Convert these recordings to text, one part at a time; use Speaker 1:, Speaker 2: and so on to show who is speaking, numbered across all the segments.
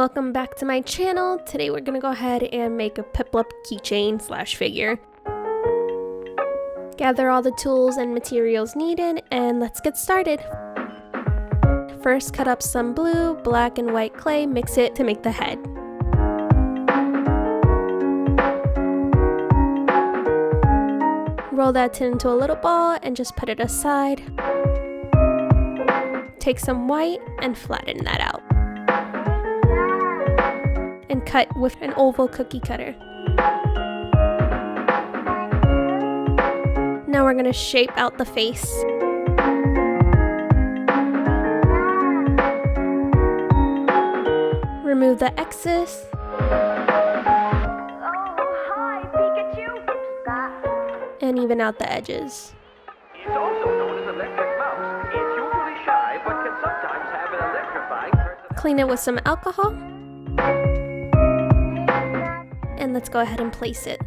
Speaker 1: Welcome back to my channel. Today we're gonna go ahead and make a Piplup keychain / figure. Gather all the tools and materials needed and let's get started. First, cut up some blue, black, and white clay, mix it to make the head. Roll that into a little ball and just put it aside. Take some white and flatten that out. And cut with an oval cookie cutter. Now we're going to shape out the face. Remove the excess. And even out the edges.
Speaker 2: It's also known as electric mouse. It's usually shy, but can sometimes have an electrifying personality.
Speaker 1: Clean it with some alcohol. And let's go ahead and place it.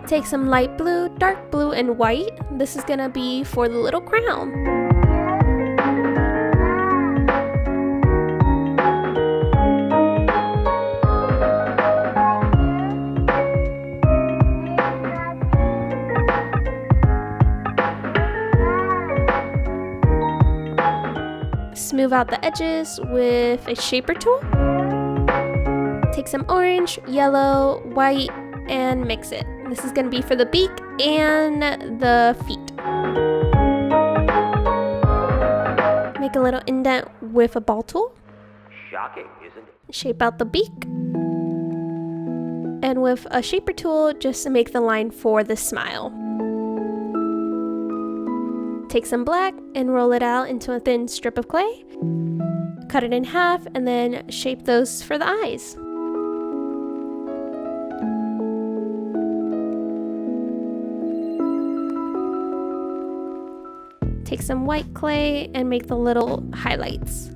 Speaker 1: Take some light blue, dark blue, and white. This is gonna be for the little crown. Smooth out the edges with a shaper tool. Take some orange, yellow, white, and mix it. This is going to be for the beak and the feet. Make a little indent with a ball tool.
Speaker 2: Shocking, isn't it?
Speaker 1: Shape out the beak. And with a shaper tool, just make the line for the smile. Take some black and roll it out into a thin strip of clay. Cut it in half and then shape those for the eyes. Take some white clay and make the little highlights.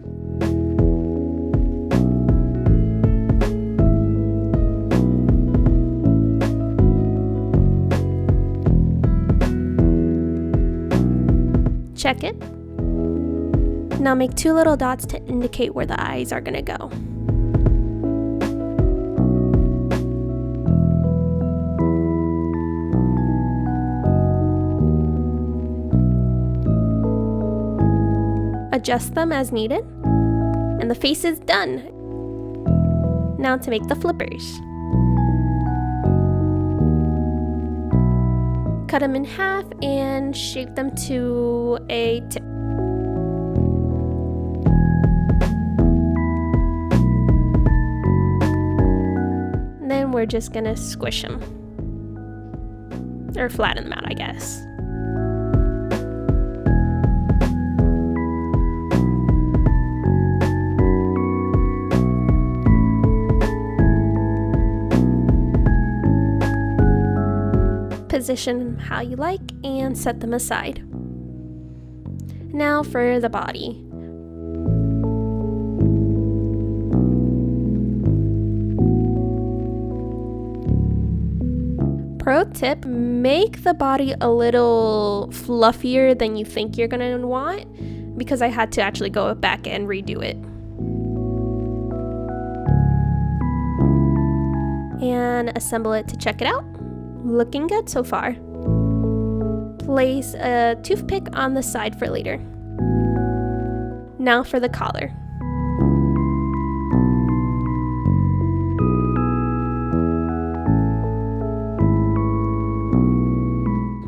Speaker 1: Check it. Now make 2 little dots to indicate where the eyes are gonna go. Adjust them as needed. And the face is done. Now to make the flippers. Cut them in half and shape them to a tip. And then we're just gonna squish them. Or flatten them out, I guess. Position how you like and set them aside. Now for the body. Pro tip, make the body a little fluffier than you think you're gonna want, because I had to actually go back and redo it. And assemble it to check it out. Looking good so far. Place a toothpick on the side for later. Now for the collar.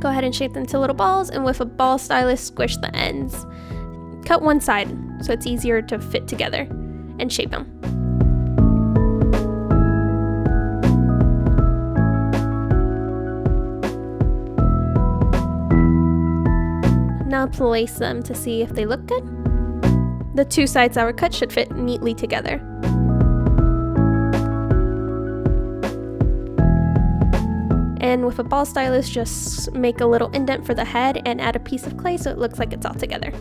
Speaker 1: Go ahead and shape them into little balls, and with a ball stylus, squish the ends. Cut one side so it's easier to fit together, and shape them. Now place them to see if they look good. The 2 sides that were cut should fit neatly together. And with a ball stylus, just make a little indent for the head and add a piece of clay so it looks like it's all together.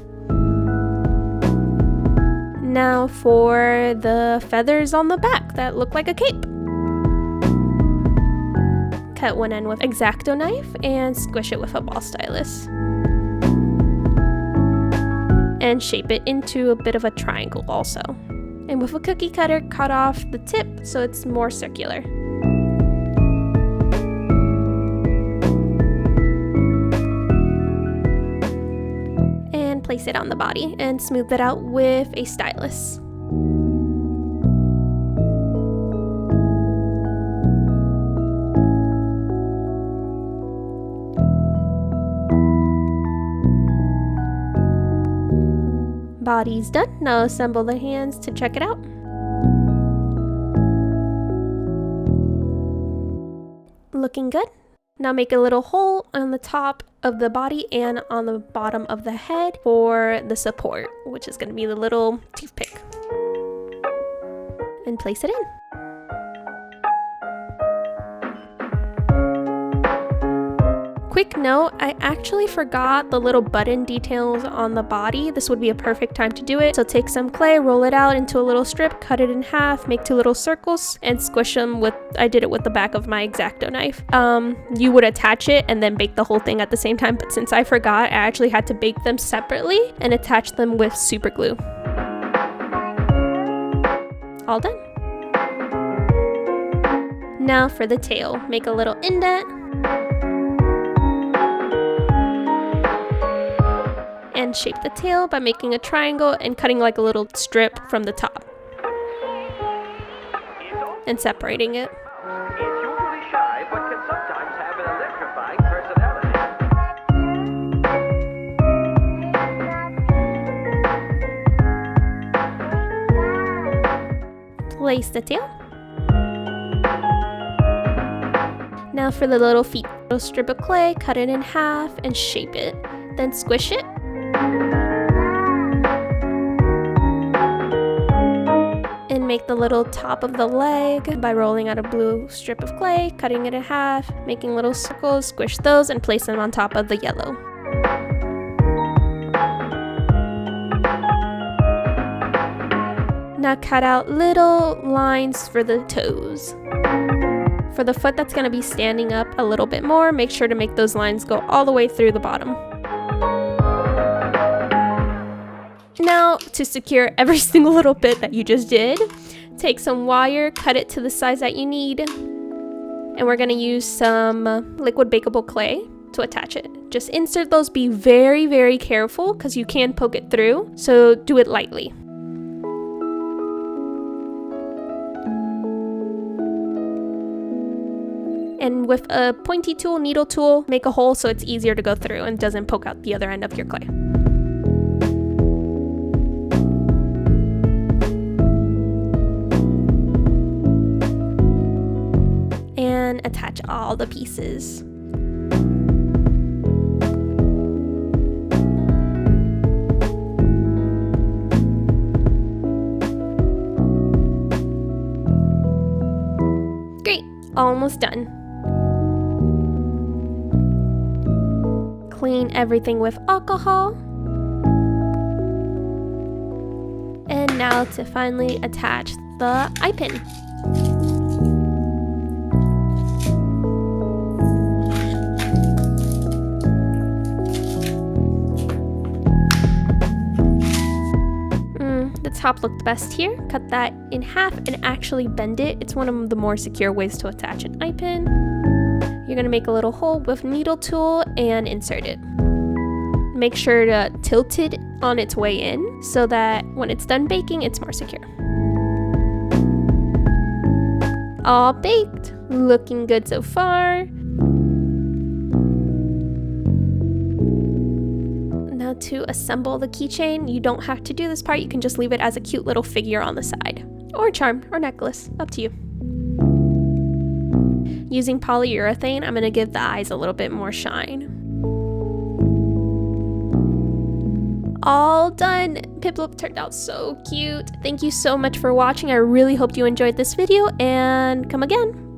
Speaker 1: Now for the feathers on the back that look like a cape. Cut one end with X-Acto knife and squish it with a ball stylus. and shape it into a bit of a triangle also. And with a cookie cutter, cut off the tip so it's more circular. And place it on the body and smooth it out with a stylus. Body's done. Now assemble the hands to check it out. Looking good. Now make a little hole on the top of the body and on the bottom of the head for the support, which is going to be the little toothpick. And place it in. Quick note, I actually forgot the little button details on the body. This would be a perfect time to do it. So take some clay, roll it out into a little strip, cut it in half, make 2 little circles, and squish them with, I did it with the back of my X-Acto knife. You would attach it and then bake the whole thing at the same time, but since I forgot, I actually had to bake them separately and attach them with super glue. All done. Now for the tail, make a little indent. And shape the tail by making a triangle and cutting like a little strip from the top and separating it.
Speaker 2: It's usually shy, but can sometimes have an electrifying personality.
Speaker 1: Place the tail. Now for the little feet. A little strip of clay, cut it in half and shape it. Then squish it. And make the little top of the leg by rolling out a blue strip of clay, cutting it in half, making little circles, squish those, and place them on top of the yellow. Now cut out little lines for the toes. For the foot that's going to be standing up a little bit more, make sure to make those lines go all the way through the bottom. Now, to secure every single little bit that you just did, take some wire, cut it to the size that you need, and we're going to use some liquid bakeable clay to attach it. Just insert those, be very, very careful because you can poke it through, so do it lightly. And with a pointy tool, needle tool, make a hole so it's easier to go through and doesn't poke out the other end of your clay. And attach all the pieces. Great, almost done. Clean everything with alcohol. And now to finally attach the eye pin. The top looked best here. Cut that in half and actually bend it. It's one of the more secure ways to attach an eye pin. You're going to make a little hole with needle tool and insert it. Make sure to tilt it on its way in so that when it's done baking, it's more secure. All baked. Looking good so far. Now to assemble the keychain, you don't have to do this part. You can just leave it as a cute little figure on the side. Or a charm or necklace. Up to you. Using polyurethane, I'm going to give the eyes a little bit more shine. All done! Piplup turned out so cute. Thank you so much for watching. I really hope you enjoyed this video and come again.